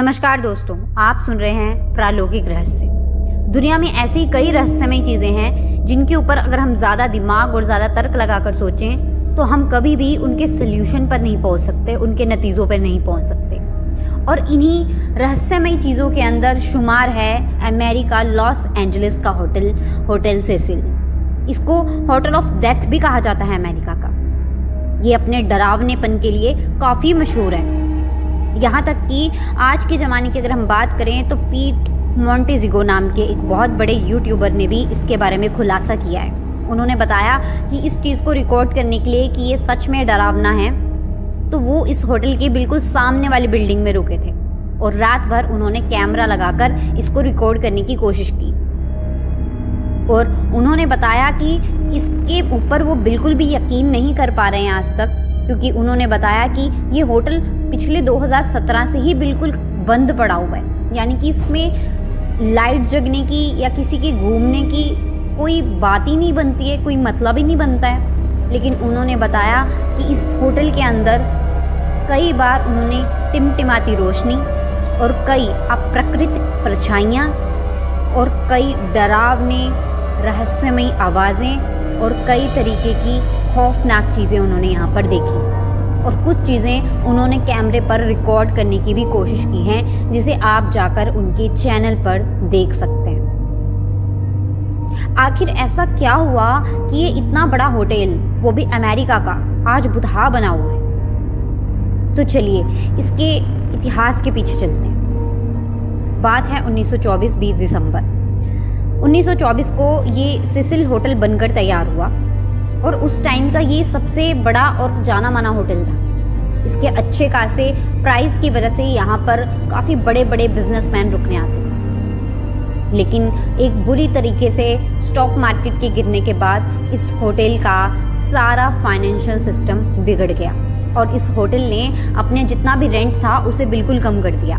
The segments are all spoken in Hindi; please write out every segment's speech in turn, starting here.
नमस्कार दोस्तों, आप सुन रहे हैं प्रालौकिक रहस्य। दुनिया में ऐसी कई रहस्यमय चीजें हैं जिनके ऊपर अगर हम ज्यादा दिमाग और ज्यादा तर्क लगाकर सोचें तो हम कभी भी उनके सोल्यूशन पर नहीं पहुंच सकते, उनके नतीजों पर नहीं पहुंच सकते। और इन्हीं रहस्यमय चीजों के अंदर शुमार है अमेरिका लॉस एंजलिस का होटल सेसिल। इसको होटल ऑफ डेथ भी कहा जाता है अमेरिका का। ये अपने डरावनेपन के लिए काफी मशहूर है। यहाँ तक कि आज के ज़माने की अगर हम बात करें तो पीट मोंटेज़िगो नाम के एक बहुत बड़े यूट्यूबर ने भी इसके बारे में खुलासा किया है। उन्होंने बताया कि इस चीज़ को रिकॉर्ड करने के लिए कि ये सच में डरावना है तो वो इस होटल के बिल्कुल सामने वाली बिल्डिंग में रुके थे और रात भर उन्होंने कैमरा लगाकर इसको रिकॉर्ड करने की कोशिश की। और उन्होंने बताया कि इसके ऊपर वो बिल्कुल भी यकीन नहीं कर पा रहे हैं आज तक, क्योंकि उन्होंने बताया कि ये होटल पिछले 2017 से ही बिल्कुल बंद पड़ा हुआ है। यानी कि इसमें लाइट जगने की या किसी के घूमने की कोई बात ही नहीं बनती है, कोई मतलब ही नहीं बनता है। लेकिन उन्होंने बताया कि इस होटल के अंदर कई बार उन्होंने टिमटिमाती रोशनी और कई अप्राकृतिक परछाइयाँ और कई डरावने रहस्यमयी आवाज़ें और कई तरीके की खौफनाक चीज़ें उन्होंने यहाँ पर देखी। और कुछ चीज़ें उन्होंने कैमरे पर रिकॉर्ड करने की भी कोशिश की हैं, जिसे आप जाकर उनके चैनल पर देख सकते हैं। आखिर ऐसा क्या हुआ कि ये इतना बड़ा होटल, वो भी अमेरिका का, आज बुतहा बना हुआ है? तो चलिए इसके इतिहास के पीछे चलते हैं। बात है 1924 20 दिसंबर 1924 को ये सेसिल होटल बनकर तैयार हुआ और उस टाइम का ये सबसे बड़ा और जाना माना होटल था। इसके अच्छे खासे प्राइस की वजह से यहाँ पर काफ़ी बड़े बड़े बिजनेसमैन रुकने आते थे। लेकिन एक बुरी तरीके से स्टॉक मार्केट के गिरने के बाद इस होटल का सारा फाइनेंशियल सिस्टम बिगड़ गया और इस होटल ने अपने जितना भी रेंट था उसे बिल्कुल कम कर दिया।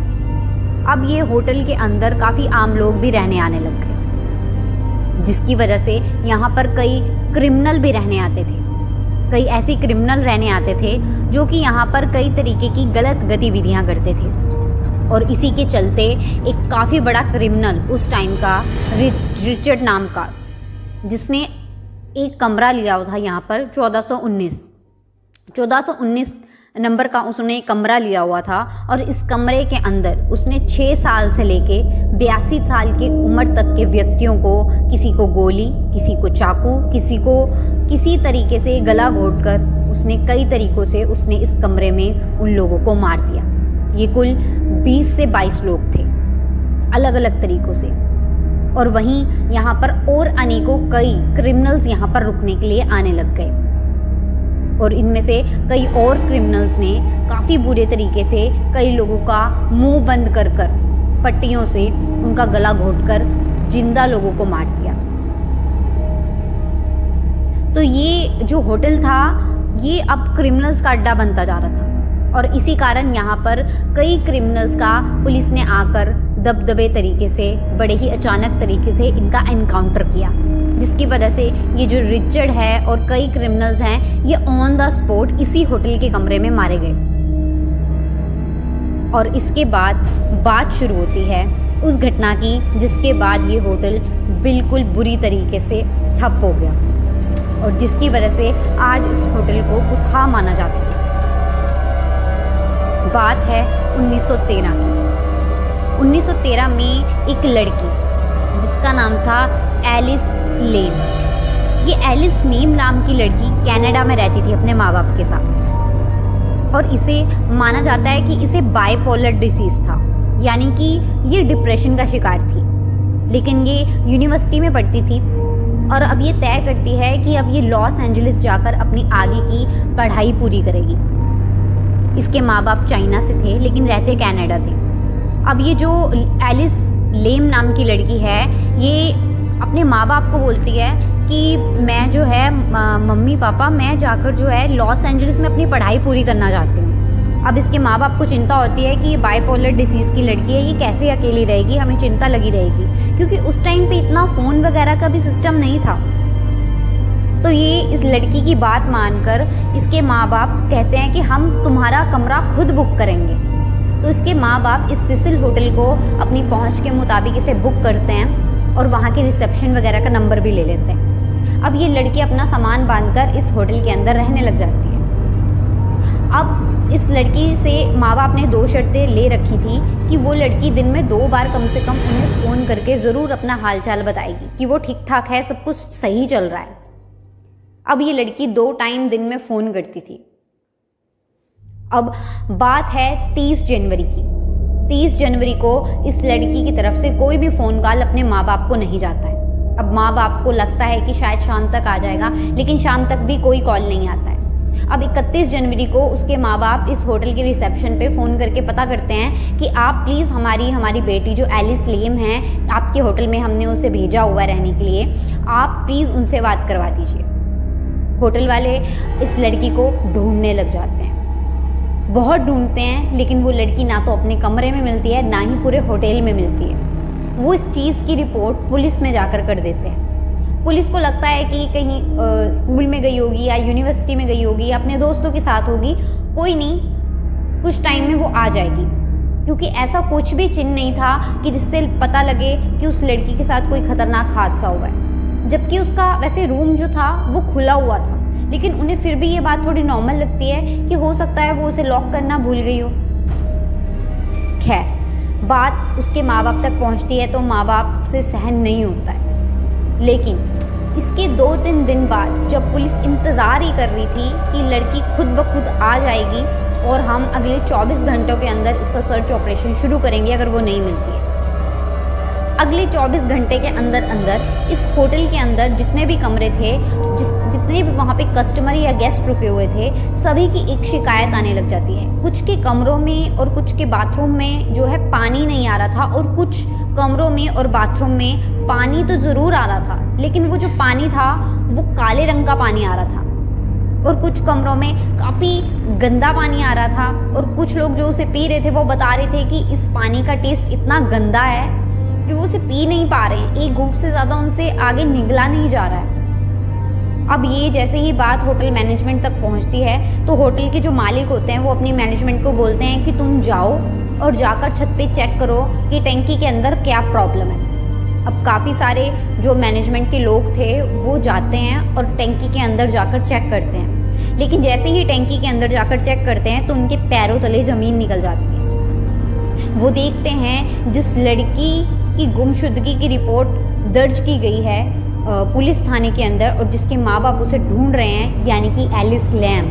अब ये होटल के अंदर काफ़ी आम लोग भी रहने आने लग गए, जिसकी वजह से यहाँ पर कई क्रिमिनल भी रहने आते थे। कई ऐसे क्रिमिनल रहने आते थे जो कि यहाँ पर कई तरीके की गलत गतिविधियाँ करते थे। और इसी के चलते एक काफ़ी बड़ा क्रिमिनल उस टाइम का रिचर्ड नाम का, जिसने एक कमरा लिया हुआ था यहाँ पर 1419 नंबर का उसने कमरा लिया हुआ था। और इस कमरे के अंदर उसने 6 साल से लेके 82 साल की उम्र तक के व्यक्तियों को, किसी को गोली, किसी को चाकू, किसी को किसी तरीके से गला घोंटकर उसने कई तरीकों से उसने इस कमरे में उन लोगों को मार दिया। ये कुल 20 से 22 लोग थे अलग अलग तरीक़ों से। और वहीं यहाँ पर और अनेकों कई क्रिमिनल्स यहाँ पर रुकने के लिए आने लग गए और इनमें से कई और क्रिमिनल्स ने काफ़ी बुरे तरीके से कई लोगों का मुंह बंद कर पट्टियों से उनका गला घोंटकर जिंदा लोगों को मार दिया। तो ये जो होटल था ये अब क्रिमिनल्स का अड्डा बनता जा रहा था और इसी कारण यहाँ पर कई क्रिमिनल्स का पुलिस ने आकर दबदबे तरीके से, बड़े ही अचानक तरीके से इनका एनकाउंटर किया, जिसकी वजह से ये जो रिचर्ड है और कई क्रिमिनल्स हैं ये ऑन द स्पॉट इसी होटल के कमरे में मारे गए। और इसके बाद बात शुरू होती है उस घटना की जिसके बाद ये होटल बिल्कुल बुरी तरीके से ठप हो गया और जिसकी वजह से आज इस होटल को बुतहा माना जाता है। बात है 1913 की। 1913 में एक लड़की जिसका नाम था एलिस लेम। ये एलिस लेम नाम की लड़की कनाडा में रहती थी अपने माँ बाप के साथ और इसे माना जाता है कि इसे बाइपोलर डिसीज़ था, यानी कि ये डिप्रेशन का शिकार थी। लेकिन ये यूनिवर्सिटी में पढ़ती थी और अब ये तय करती है कि अब ये लॉस एंजलिस जाकर अपनी आगे की पढ़ाई पूरी करेगी। इसके माँ बाप चाइना से थे लेकिन रहते कनाडा थे। अब ये जो एलिस लेम नाम की लड़की है ये अपने माँ बाप को बोलती है कि मैं जो है मम्मी पापा मैं जाकर जो है लॉस एंजलिस में अपनी पढ़ाई पूरी करना चाहती हूँ। अब इसके माँ बाप को चिंता होती है कि ये बाइपोलर डिसीज़ की लड़की है, ये कैसे अकेली रहेगी, हमें चिंता लगी रहेगी, क्योंकि उस टाइम पे इतना फ़ोन वगैरह का भी सिस्टम नहीं था। तो ये इस लड़की की बात मानकर इसके माँ बाप कहते हैं कि हम तुम्हारा कमरा खुद बुक करेंगे तो इसके माँ बाप इस सिसिल होटल को अपनी पहुंच के मुताबिक इसे बुक करते हैं और वहाँ के रिसेप्शन वगैरह का नंबर भी ले लेते हैं। अब ये लड़की अपना सामान बांधकर इस होटल के अंदर रहने लग जाती है। अब इस लड़की से माँ बाप ने 2 शर्तें ले रखी थी कि वो लड़की दिन में 2 बार कम से कम उन्हें फ़ोन करके ज़रूर अपना हालचाल बताएगी कि वो ठीक ठाक है, सब कुछ सही चल रहा है। अब ये लड़की 2 टाइम दिन में फ़ोन करती थी। अब बात है 30 जनवरी की। 30 जनवरी को इस लड़की की तरफ से कोई भी फ़ोन कॉल अपने माँ बाप को नहीं जाता है। अब माँ बाप को लगता है कि शायद शाम तक आ जाएगा, लेकिन शाम तक भी कोई कॉल नहीं आता है। अब 31 जनवरी को उसके माँ बाप इस होटल के रिसेप्शन पे फ़ोन करके पता करते हैं कि आप प्लीज़ हमारी बेटी जो एलिस लेम है, आपके होटल में हमने उसे भेजा हुआ रहने के लिए, आप प्लीज़ उनसे बात करवा दीजिए। होटल वाले इस लड़की को ढूंढने लग जाते हैं, बहुत ढूंढते हैं, लेकिन वो लड़की ना तो अपने कमरे में मिलती है, ना ही पूरे होटल में मिलती है। वो इस चीज़ की रिपोर्ट पुलिस में जाकर कर देते हैं। पुलिस को लगता है कि कहीं स्कूल में गई होगी या यूनिवर्सिटी में गई होगी या अपने दोस्तों के साथ होगी, कोई नहीं, कुछ टाइम में वो आ जाएगी, क्योंकि ऐसा कुछ भी चिन्ह नहीं था कि जिससे पता लगे कि उस लड़की के साथ कोई खतरनाक हादसा हुआ है। जबकि उसका वैसे रूम जो था वो खुला हुआ था, लेकिन उन्हें फिर भी ये बात थोड़ी नॉर्मल लगती है कि हो सकता है वो उसे लॉक करना भूल गई हो। खैर, बात उसके माँ बाप तक पहुँचती है तो माँ बाप से सहन नहीं होता है। लेकिन इसके 2-3 दिन बाद जब पुलिस इंतज़ार ही कर रही थी कि लड़की खुद ब खुद आ जाएगी और हम अगले 24 घंटों के अंदर उसका सर्च ऑपरेशन शुरू करेंगे अगर वो नहीं मिलती है, अगले 24 घंटे के अंदर इस होटल के अंदर जितने भी कमरे थे, जितने भी वहाँ पे कस्टमर या गेस्ट रुके हुए थे, सभी की एक शिकायत आने लग जाती है। कुछ के कमरों में और कुछ के बाथरूम में जो है पानी नहीं आ रहा था, और कुछ कमरों में और बाथरूम में पानी तो ज़रूर आ रहा था, लेकिन वो जो पानी था वो काले रंग का पानी आ रहा था, और कुछ कमरों में काफ़ी गंदा पानी आ रहा था। और कुछ लोग जो उसे पी रहे थे वो बता रहे थे कि इस पानी का टेस्ट इतना गंदा है कि वो उसे पी नहीं पा रहे हैं, एक घूंट से ज़्यादा उनसे आगे निगला नहीं जा रहा है। अब ये जैसे ही बात होटल मैनेजमेंट तक पहुंचती है तो होटल के जो मालिक होते हैं वो अपनी मैनेजमेंट को बोलते हैं कि तुम जाओ और जाकर छत पे चेक करो कि टैंकी के अंदर क्या प्रॉब्लम है। अब काफ़ी सारे जो मैनेजमेंट के लोग थे वो जाते हैं और टैंकी के अंदर जाकर चेक करते हैं, लेकिन जैसे ही टैंकी के अंदर जाकर चेक करते हैं तो उनके पैरों तले ज़मीन निकल जाती है। वो देखते हैं जिस लड़की की गुमशुदगी की रिपोर्ट दर्ज की गई है पुलिस थाने के अंदर और जिसके माँ बाप उसे ढूंढ रहे हैं, यानी कि एलिस लैम,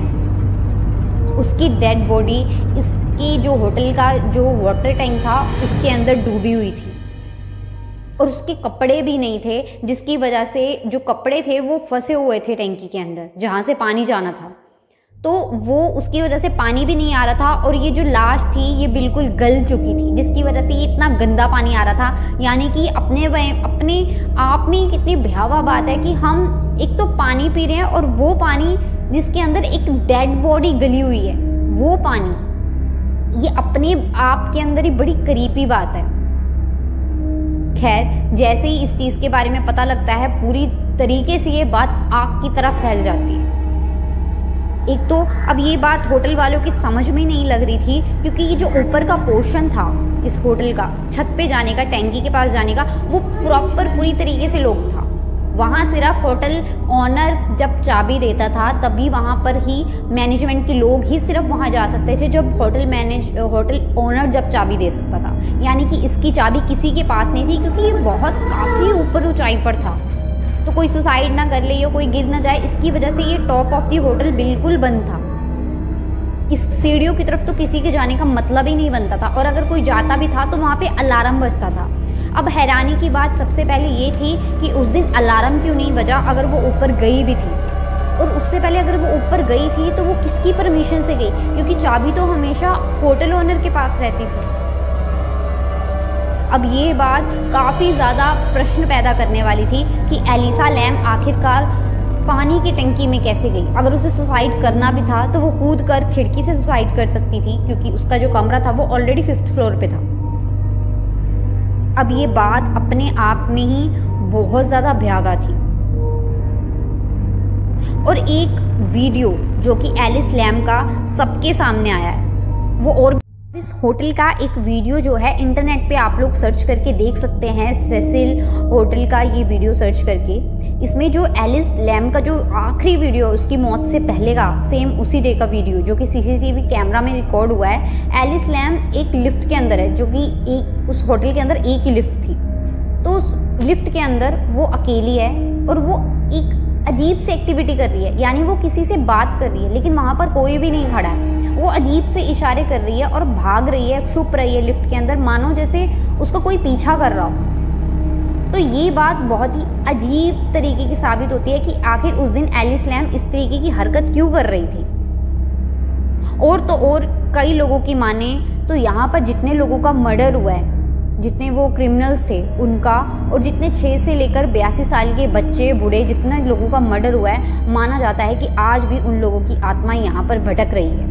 उसकी डेड बॉडी इसकी जो होटल का जो वाटर टैंक था उसके अंदर डूबी हुई थी, और उसके कपड़े भी नहीं थे, जिसकी वजह से जो कपड़े थे वो फंसे हुए थे टैंकी के अंदर जहाँ से पानी जाना था, तो वो उसकी वजह से पानी भी नहीं आ रहा था। और ये जो लाश थी ये बिल्कुल गल चुकी थी, जिसकी वजह से ये इतना गंदा पानी आ रहा था। यानी कि अपने आप में कितनी भयावह बात है कि हम एक तो पानी पी रहे हैं और वो पानी जिसके अंदर एक डेड बॉडी गली हुई है, वो पानी, ये अपने आप के अंदर ही बड़ी करीबी बात है। खैर, जैसे ही इस चीज़ के बारे में पता लगता है पूरी तरीके से ये बात आग की तरह फैल जाती है। एक तो अब ये बात होटल वालों की समझ में नहीं लग रही थी, क्योंकि ये जो ऊपर का पोर्शन था इस होटल का, छत पे जाने का, टैंकी के पास जाने का, वो प्रॉपर पूरी तरीके से लॉक था। वहाँ सिर्फ होटल ओनर जब चाबी देता था तभी वहाँ पर ही मैनेजमेंट के लोग ही सिर्फ वहाँ जा सकते थे, जब होटल ओनर जब चाबी दे सकता था। यानी कि इसकी चाबी किसी के पास नहीं थी, क्योंकि ये बहुत काफ़ी ऊपर ऊंचाई पर था, तो कोई सुसाइड ना कर ले या कोई गिर ना जाए, इसकी वजह से ये टॉप ऑफ दी होटल बिल्कुल बंद था। इस सीढ़ियों की तरफ तो किसी के जाने का मतलब ही नहीं बनता था, और अगर कोई जाता भी था तो वहाँ पे अलार्म बजता था। अब हैरानी की बात सबसे पहले ये थी कि उस दिन अलार्म क्यों नहीं बजा अगर वो ऊपर गई भी थी, और उससे पहले अगर वो ऊपर गई थी तो वो किसकी परमिशन से गई, क्योंकि चाबी तो हमेशा होटल ओनर के पास रहती थी। अब ये बात काफ़ी ज़्यादा प्रश्न पैदा करने वाली थी कि एलिसा लैम आखिरकार पानी की टंकी में कैसे गई। अगर उसे सुसाइड करना भी था तो वो कूद कर खिड़की से सुसाइड कर सकती थी, क्योंकि उसका जो कमरा था वो ऑलरेडी 5th फ्लोर पे था। अब ये बात अपने आप में ही बहुत ज़्यादा भयावह थी। और एक वीडियो जो कि एलिस लैम का सबके सामने आया है, वो और इस होटल का एक वीडियो जो है इंटरनेट पे आप लोग सर्च करके देख सकते हैं, सेसिल होटल का ये वीडियो सर्च करके। इसमें जो एलिस लैम का जो आखिरी वीडियो उसकी मौत से पहले का सेम उसी डे का वीडियो जो कि सीसीटीवी कैमरा में रिकॉर्ड हुआ है। एलिस लैम एक लिफ्ट के अंदर है, जो कि एक उस होटल के अंदर एक ही लिफ्ट थी। तो उस लिफ्ट के अंदर वो अकेली है और वो एक अजीब सी एक्टिविटी कर रही है, यानी वो किसी से बात कर रही है लेकिन वहाँ पर कोई भी नहीं खड़ा है। वो अजीब से इशारे कर रही है और भाग रही है, छुप रही है लिफ्ट के अंदर, मानो जैसे उसका कोई पीछा कर रहा हो। तो ये बात बहुत ही अजीब तरीके की साबित होती है कि आखिर उस दिन एलिस लैम इस तरीके की हरकत क्यों कर रही थी। और तो और कई लोगों की माने तो यहाँ पर जितने लोगों का मर्डर हुआ है, जितने वो क्रिमिनल्स थे उनका, और जितने 6 से लेकर 82 साल के बच्चे बूढ़े जितने लोगों का मर्डर हुआ है, माना जाता है कि आज भी उन लोगों की आत्माएं यहाँ पर भटक रही है।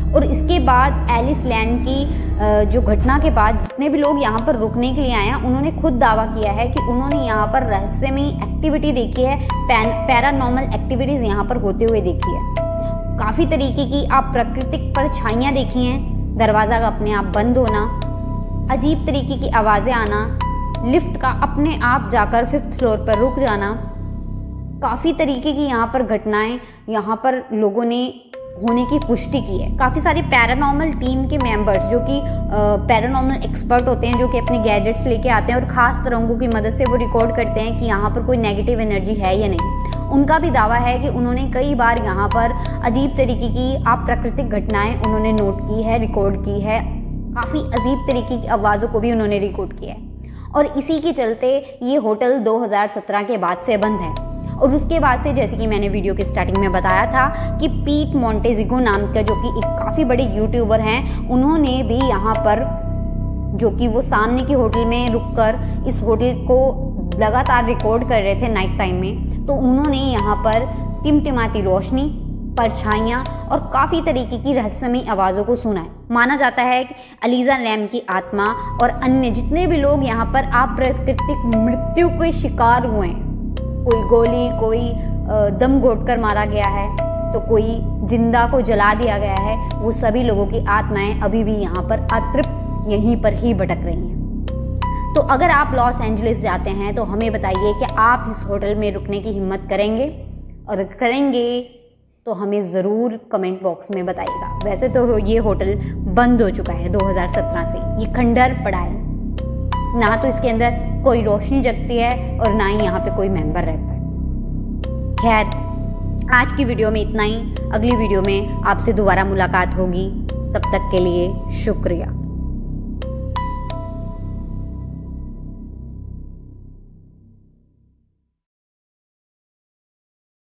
और इसके बाद एलिस लैम की जो घटना के बाद जितने भी लोग यहाँ पर रुकने के लिए आए हैं, उन्होंने खुद दावा किया है कि उन्होंने यहाँ पर रहस्यमयी एक्टिविटी देखी है, पैरानॉर्मल एक्टिविटीज़ यहाँ पर होते हुए देखी है। काफ़ी तरीके की आप प्राकृतिक परछाइयाँ देखी हैं, दरवाज़ा का अपने आप बंद होना, अजीब तरीके की आवाज़ें आना, लिफ्ट का अपने आप जाकर 5th फ्लोर पर रुक जाना, काफ़ी तरीके की यहाँ पर घटनाएं यहाँ पर लोगों ने होने की पुष्टि की है। काफ़ी सारे पैरानॉर्मल टीम के मेंबर्स जो कि पैरानॉर्मल एक्सपर्ट होते हैं, जो कि अपने गैजेट्स लेके आते हैं और ख़ास तरंगों की मदद से वो रिकॉर्ड करते हैं कि यहाँ पर कोई नेगेटिव एनर्जी है या नहीं। उनका भी दावा है कि उन्होंने कई बार यहाँ पर अजीब तरीके की प्राकृतिक घटनाएँ उन्होंने नोट की है, रिकॉर्ड की है, काफ़ी अजीब तरीके की आवाज़ों को भी उन्होंने रिकॉर्ड किया है। और इसी के चलते ये होटल 2017 के बाद से बंद है। और उसके बाद से, जैसे कि मैंने वीडियो के स्टार्टिंग में बताया था कि पीट मोंटेजिगो नाम का जो कि एक काफ़ी बड़े यूट्यूबर हैं, उन्होंने भी यहाँ पर, जो कि वो सामने की होटल में रुककर इस होटल को लगातार रिकॉर्ड कर रहे थे नाइट टाइम में, तो उन्होंने यहाँ पर टिमटिमाती रोशनी, परछाइयाँ और काफ़ी तरीके की रहस्यमयी आवाज़ों को सुना है। माना जाता है कि एलिजा लैम की आत्मा और अन्य जितने भी लोग यहाँ पर अप्राकृतिक मृत्यु के शिकार हुए हैं, कोई गोली, कोई दम घोंटकर मारा गया है, तो कोई जिंदा को जला दिया गया है, वो सभी लोगों की आत्माएं अभी भी यहाँ पर अतृप्त यहीं पर ही भटक रही हैं। तो अगर आप लॉस एंजलिस जाते हैं तो हमें बताइए कि आप इस होटल में रुकने की हिम्मत करेंगे, और करेंगे तो हमें ज़रूर कमेंट बॉक्स में बताइएगा। वैसे तो ये होटल बंद हो चुका है 2017 से, ये खंडहर पड़ा है, ना तो इसके अंदर कोई रोशनी जगती है और ना ही यहाँ पे कोई मेंबर रहता है। खैर, आज की वीडियो में इतना ही। अगली वीडियो में आपसे दोबारा मुलाकात होगी, तब तक के लिए शुक्रिया।